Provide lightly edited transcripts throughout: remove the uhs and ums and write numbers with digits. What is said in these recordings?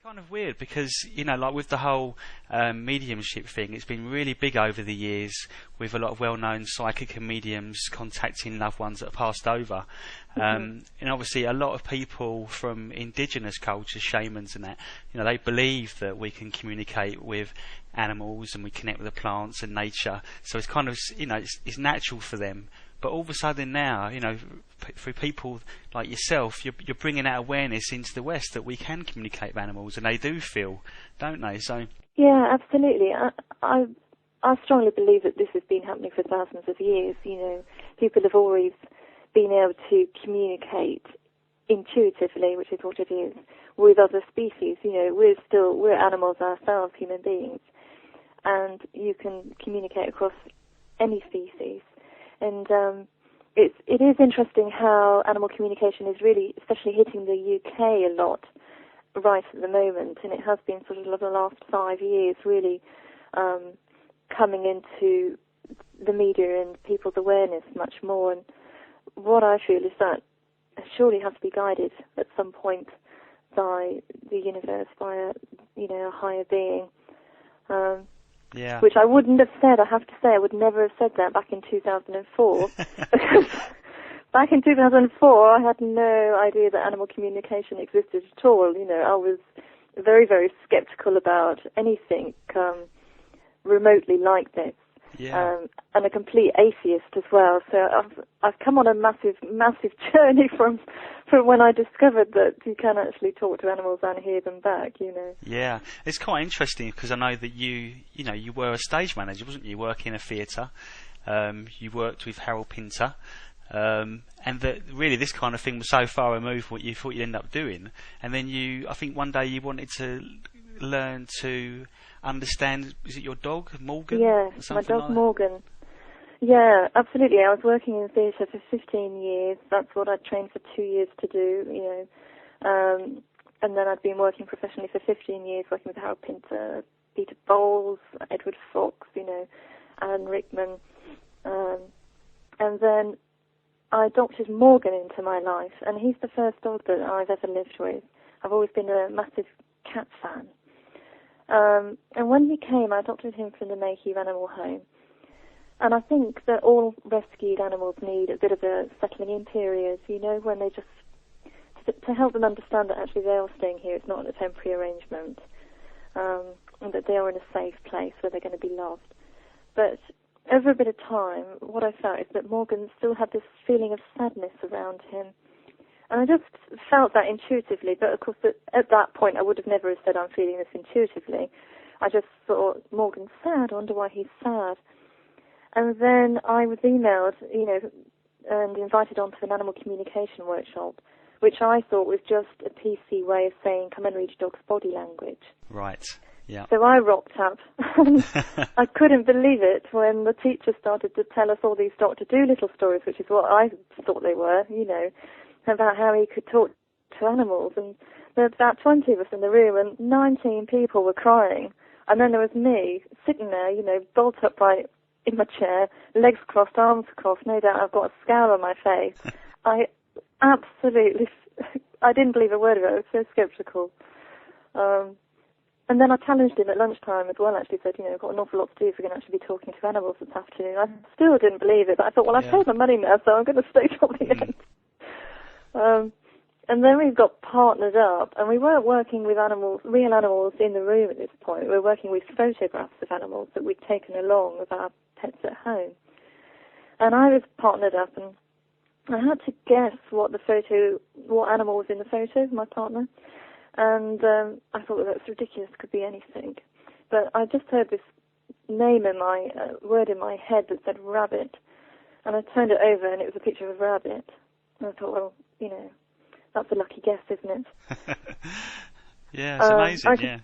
Kind of weird because, like with the whole mediumship thing, it's been really big over the years with a lot of well-known psychic and mediums contacting loved ones that have passed over. And obviously a lot of people from indigenous cultures, shamans and that, they believe that we can communicate with animals and we connect with the plants and nature. So it's kind of, it's natural for them. But all of a sudden now, for people like yourself, you're bringing that awareness into the West that we can communicate with animals, and they do feel, don't they? So yeah, absolutely. I strongly believe that this has been happening for thousands of years. People have always been able to communicate intuitively, which is what it is, with other species. We're animals ourselves, human beings, and you can communicate across any species. And it is interesting how animal communication is really, especially hitting the UK a lot right at the moment, and it has been sort of the last 5 years really coming into the media and people's awareness much more. And what I feel is that it surely has to be guided at some point by the universe, by a higher being. Yeah. Which I wouldn't have said. I have to say, I would never have said that back in 2004. Because back in 2004, I had no idea that animal communication existed at all. I was very, very skeptical about anything remotely like this. Yeah. And a complete atheist as well. So I've come on a massive, massive journey from when I discovered that you can actually talk to animals and hear them back. Yeah, it's quite interesting because I know that you were a stage manager, wasn't you? Working in a theatre. You worked with Harold Pinter. And that really this kind of thing was so far removed from what you thought you'd end up doing. And then I think one day you wanted to learn to understand, is it your dog, Morgan? Yeah, my dog like Morgan. Yeah, absolutely. I was working in theatre for 15 years. That's what I trained for 2 years to do, and then I'd been working professionally for 15 years, working with Harold Pinter, Peter Bowles, Edward Fox, Alan Rickman. And then I adopted Morgan into my life, and he's the first dog that I've ever lived with. I've always been a massive cat fan. And when he came, I adopted him from the Mayhew Animal Home. And I think that all rescued animals need a bit of a settling in period, when they just, to help them understand that actually they are staying here, it's not a temporary arrangement, and that they are in a safe place where they're going to be loved. But over a bit of time, what I felt is that Morgan still had this feeling of sadness around him. And I just felt that intuitively, but of course at that point I would have never said I'm feeling this intuitively. I just thought, Morgan's sad, I wonder why he's sad. And then I was emailed, and invited onto an animal communication workshop, which I thought was just a PC way of saying, come and read your dog's body language. Right, yeah. So I rocked up, and I couldn't believe it when the teacher started to tell us all these Dr. Dolittle stories, which is what I thought they were, about how he could talk to animals. And there were about 20 of us in the room, and 19 people were crying. And then there was me, sitting there, bolt upright in my chair, legs crossed, arms crossed. No doubt I've got a scowl on my face. I didn't believe a word of it. I was so sceptical. And then I challenged him at lunchtime as well, actually said, I've got an awful lot to do if we're going to actually be talking to animals this afternoon. I still didn't believe it, but I thought, well, I've paid my money now, so I'm going to stay till the end. And then we got partnered up, and we weren't working with real animals in the room at this point. We were working with photographs of animals that we'd taken along with our pets at home. And I was partnered up, and I had to guess what animal was in the photo of my partner. And I thought, well, that's ridiculous, it could be anything. But I just heard this name in my word in my head that said rabbit. And I turned it over, and it was a picture of a rabbit. And I thought, well, that's a lucky guess, isn't it? Yeah, it's amazing,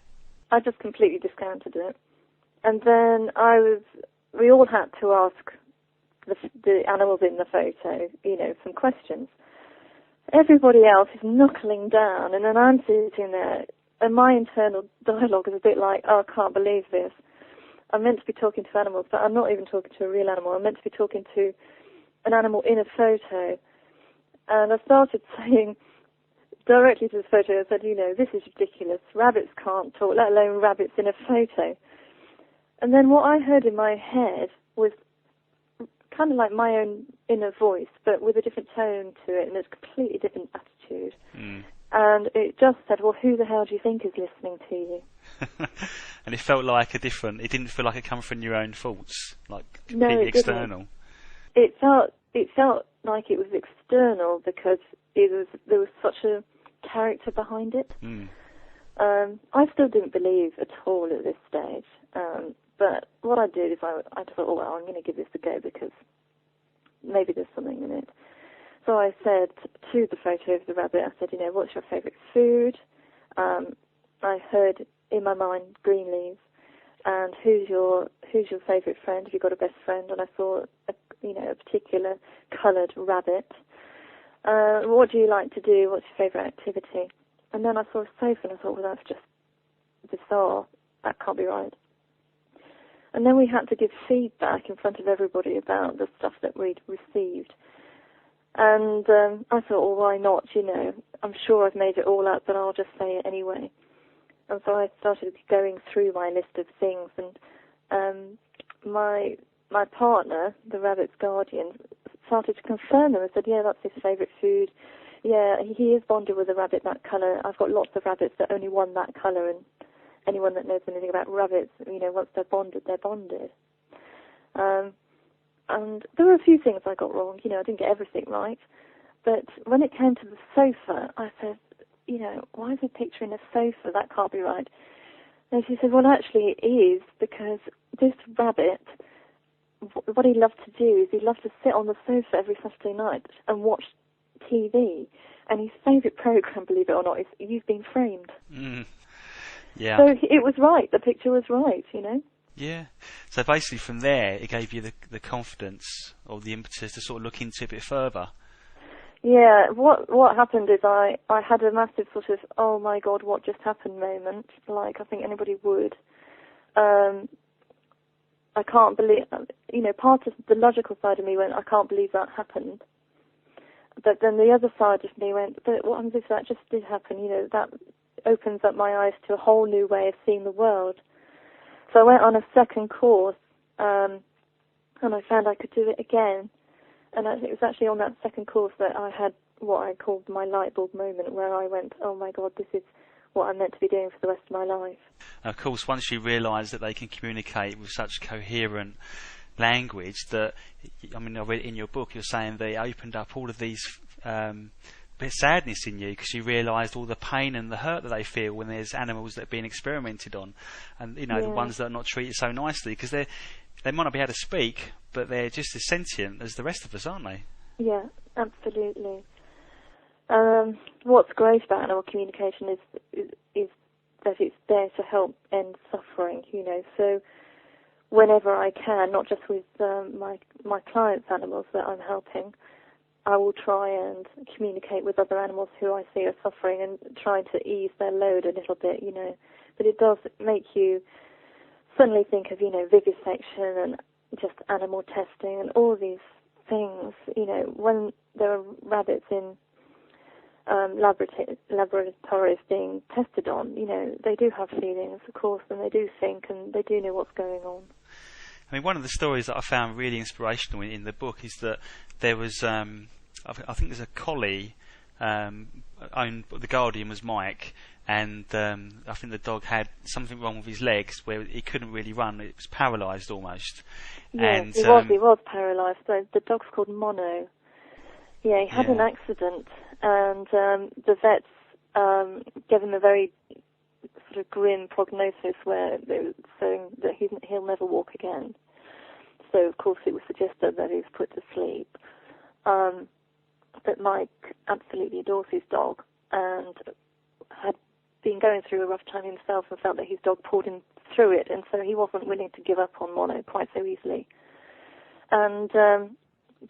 I just completely discounted it. And then we all had to ask the animals in the photo, some questions. Everybody else is knuckling down, and then I'm sitting there, and my internal dialogue is a bit like, oh, I can't believe this. I'm meant to be talking to animals, but I'm not even talking to a real animal. I'm meant to be talking to an animal in a photo. And I started saying directly to the photo and said, this is ridiculous. Rabbits can't talk, let alone rabbits in a photo. And then what I heard in my head was kind of like my own inner voice, but with a different tone to it and a completely different attitude. And it just said, well, who the hell do you think is listening to you? And it felt like it didn't feel like it come from your own thoughts, like No, completely it external. Didn't. It felt like it was external because there was such a character behind it. I still didn't believe at all at this stage. But what I did is I thought, oh, well, I'm going to give this a go because maybe there's something in it. So I said to the photo of the rabbit, I said, what's your favourite food? I heard in my mind green leaves. And who's your favourite friend? Have you got a best friend? And I saw a particular coloured rabbit. What do you like to do? What's your favourite activity? And then I saw a sofa and I thought, well, that's just bizarre. That can't be right. And then we had to give feedback in front of everybody about the stuff that we'd received. And I thought, well, why not? I'm sure I've made it all up, but I'll just say it anyway. And so I started going through my list of things, and my partner, the rabbit's guardian, started to confirm them and said, yeah, that's his favourite food. Yeah, he is bonded with a rabbit that colour. I've got lots of rabbits that only one that colour, and anyone that knows anything about rabbits, once they're bonded, they're bonded. And there were a few things I got wrong. I didn't get everything right. But when it came to the sofa, I said, why is he picturing a sofa? That can't be right. And she said, well, actually it is, because this rabbit, what he loved to do is he loved to sit on the sofa every Saturday night and watch TV. And his favourite programme, believe it or not, is You've Been Framed. Yeah. So it was right. The picture was right, Yeah. So basically from there, it gave you the confidence or the impetus to sort of look into it a bit further. Yeah, what happened is I had a massive sort of, oh my God, what just happened moment, like I think anybody would. I can't believe, part of the logical side of me went, I can't believe that happened. But then the other side of me went, but what happens if that just did happen? That opens up my eyes to a whole new way of seeing the world. So I went on a second course, and I found I could do it again. And it was actually on that second course that I had what I called my light bulb moment, where I went, oh my God, this is what I'm meant to be doing for the rest of my life. Of course, once you realise that they can communicate with such coherent language that, I read in your book, you're saying they opened up all of these bit of sadness in you because you realised all the pain and the hurt that they feel when there's animals that are being experimented on, and the ones that are not treated so nicely, because they might not be able to speak, but they're just as sentient as the rest of us, aren't they? Yeah, absolutely. What's great about animal communication is that it's there to help end suffering, so whenever I can, not just with my clients' animals that I'm helping, I will try and communicate with other animals who I see are suffering and try to ease their load a little bit, But it does make you suddenly think of, vivisection and just animal testing and all these things. When there are rabbits in laboratories being tested on, they do have feelings, of course, and they do think and they do know what's going on. One of the stories that I found really inspirational in the book is that there was, I think there's a collie, the guardian was Mike, and I think the dog had something wrong with his legs where he couldn't really run. It was paralysed almost. Yeah, and, he was paralysed. The dog's called Mono. Yeah, he had an accident, and the vets gave him a very sort of grim prognosis where they were saying that he'll never walk again. So, of course, it was suggested that he was put to sleep. But Mike absolutely adores his dog and had been going through a rough time himself and felt that his dog pulled him through it, and so he wasn't willing to give up on Mono quite so easily. And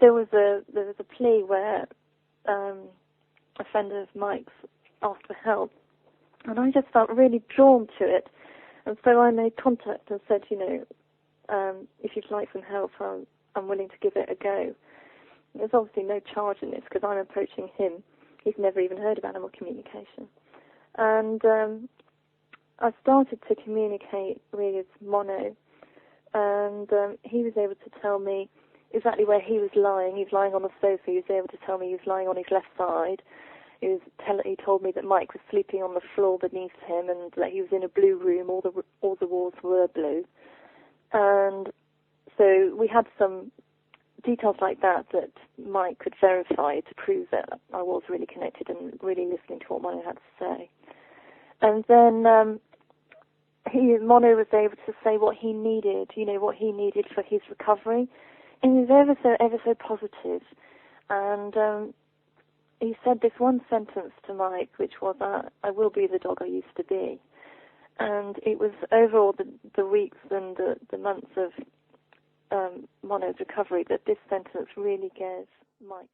there was a plea where a friend of Mike's asked for help, and I just felt really drawn to it, and so I made contact and said, if you'd like some help, I'm willing to give it a go. There's obviously no charge in this because I'm approaching him. He's never even heard of animal communication. And I started to communicate with Mono, and he was able to tell me exactly where he was lying. He was lying on the sofa. He was able to tell me he was lying on his left side. He told me that Mike was sleeping on the floor beneath him, and that he was in a blue room. All the walls were blue. And so we had some details like that Mike could verify to prove that I was really connected and really listening to what Mono had to say. And then Mono was able to say what he needed, what he needed for his recovery. And he was ever so positive. And he said this one sentence to Mike, which was, I will be the dog I used to be. And it was over all the weeks and the months of Mono's recovery that this sentence really gave Mike